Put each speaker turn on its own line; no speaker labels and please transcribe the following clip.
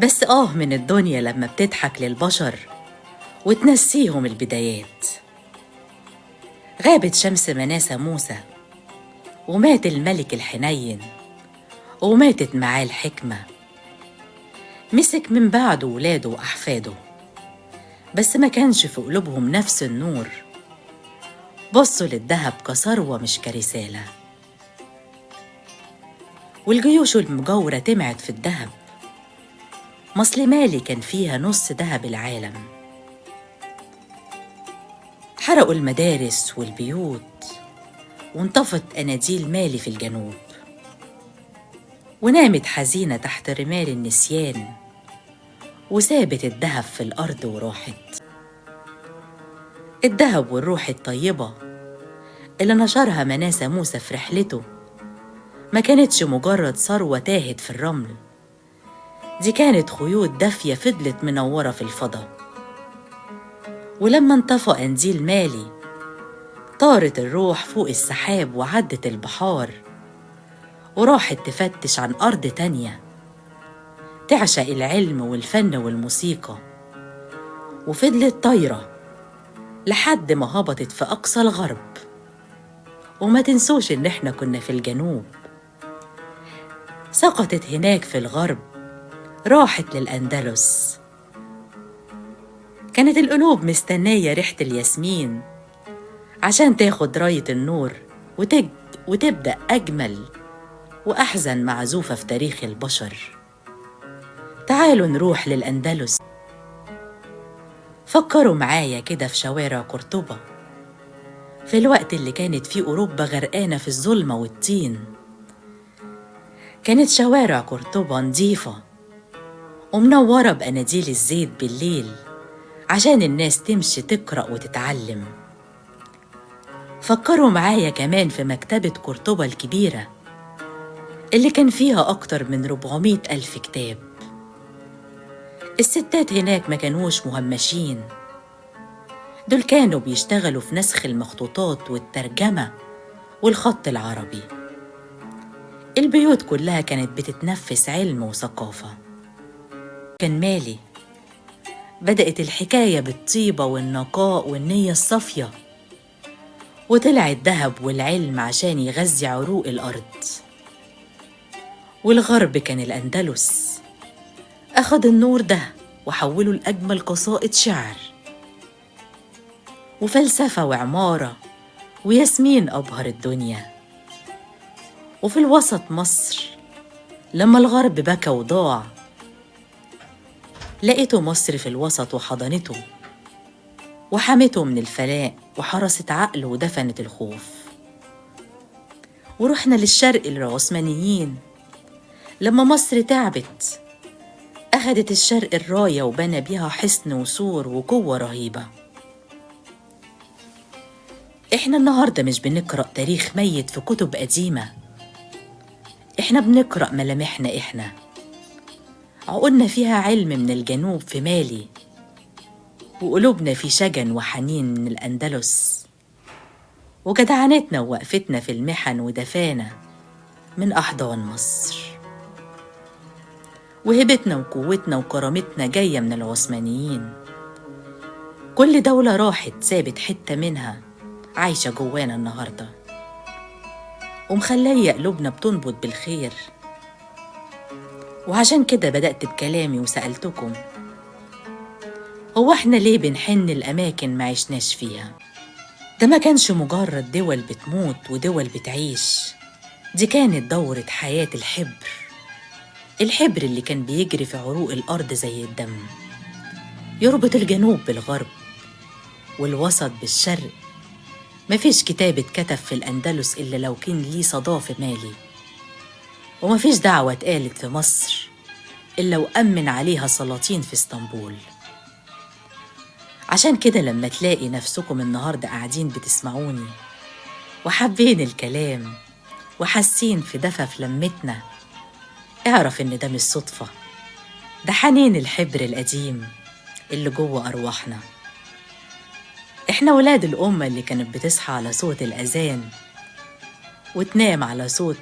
بس من الدنيا لما بتضحك للبشر وتنسيهم البدايات. غابت شمس مناسة موسى، ومات الملك الحنين، وماتت معاه الحكمة. مسك من بعده ولاده وأحفاده، بس ما كانش في قلوبهم نفس النور. بصوا للذهب كثروة مش كرسالة، والجيوش المجاورة تمعت في الذهب. مصل مالي كان فيها نص ذهب العالم. حرقوا المدارس والبيوت، وانطفت أناديل مالي في الجنوب، ونامت حزينة تحت رمال النسيان، وسابت الذهب في الأرض وراحت. الذهب والروح الطيبة اللي نشرها مناسة موسى في رحلته ما كانتش مجرد ثروة تاهت في الرمل، دي كانت خيوط دافية فضلت منورة في الفضاء. ولما انطفى قنديل مالي، طارت الروح فوق السحاب وعدت البحار، وراحت تفتش عن أرض تانية تعشق العلم والفن والموسيقى. وفضلت طايرة لحد ما هبطت في أقصى الغرب. وما تنسوش إن إحنا كنا في الجنوب. سقطت هناك في الغرب، راحت للأندلس. كانت القلوب مستنية ريحة الياسمين عشان تاخد راية النور وتبدأ أجمل وأحزن معزوفة في تاريخ البشر. تعالوا نروح للأندلس. فكروا معايا كده في شوارع قرطبة في الوقت اللي كانت فيه أوروبا غرقانة في الظلمة والطين. كانت شوارع قرطبة نظيفة ومنورة بأناديل الزيت بالليل عشان الناس تمشي تقرأ وتتعلم. فكروا معايا كمان في مكتبة قرطبة الكبيرة اللي كان فيها أكتر من 400,000 كتاب. الستات هناك ما كانوش مهمشين، دول كانوا بيشتغلوا في نسخ المخطوطات والترجمة والخط العربي. البيوت كلها كانت بتتنفس علم وثقافة. كان مالي بدأت الحكاية بالطيبة والنقاء والنية الصافية، وطلع الذهب والعلم عشان يغذي عروق الأرض. والغرب كان الأندلس، أخد النور ده وحوله لأجمل قصائد شعر وفلسفة وعمارة وياسمين أبهر الدنيا. وفي الوسط مصر، لما الغرب بكى وضاع، لقيته مصر في الوسط وحضنته وحمته من الفلاء وحرست عقله ودفنت الخوف. ورحنا للشرق للعثمانيين، لما مصر تعبت أخدت الشرق الراية وبنى بيها حصن وسور وقوة رهيبة. إحنا النهاردة مش بنقرأ تاريخ ميت في كتب قديمة، إحنا بنقرأ ملامحنا. إحنا عقولنا فيها علم من الجنوب في مالي، وقلوبنا في شجن وحنين من الأندلس، وجدعنتنا ووقفتنا في المحن ودفانا من أحضان مصر. وهبتنا وقوتنا وكرامتنا جاية من العثمانيين. كل دولة راحت سابت حتة منها عايشة جوانا النهاردة، ومخلية قلوبنا بتنبض بالخير. وعشان كده بدأت بكلامي وسألتكم، هو احنا ليه بنحن الأماكن ما عشناش فيها؟ ده ما كانش مجرد دول بتموت ودول بتعيش، دي كانت دورة حياة الحبر اللي كان بيجري في عروق الأرض زي الدم، يربط الجنوب بالغرب والوسط بالشرق. مفيش كتاب اتكتب في الأندلس إلا لو كان ليه صدى في مالي، ومفيش دعوة اتقالت في مصر إلا وأمن عليها سلاطين في اسطنبول. عشان كده لما تلاقي نفسكم النهاردة قاعدين بتسمعوني وحابين الكلام وحاسين في دفى في لمتنا، اعرف إن ده مش صدفة، ده حنين الحبر القديم اللي جوه أرواحنا. إحنا ولاد الأمة اللي كانت بتصحى على صوت الأذان وتنام على صوت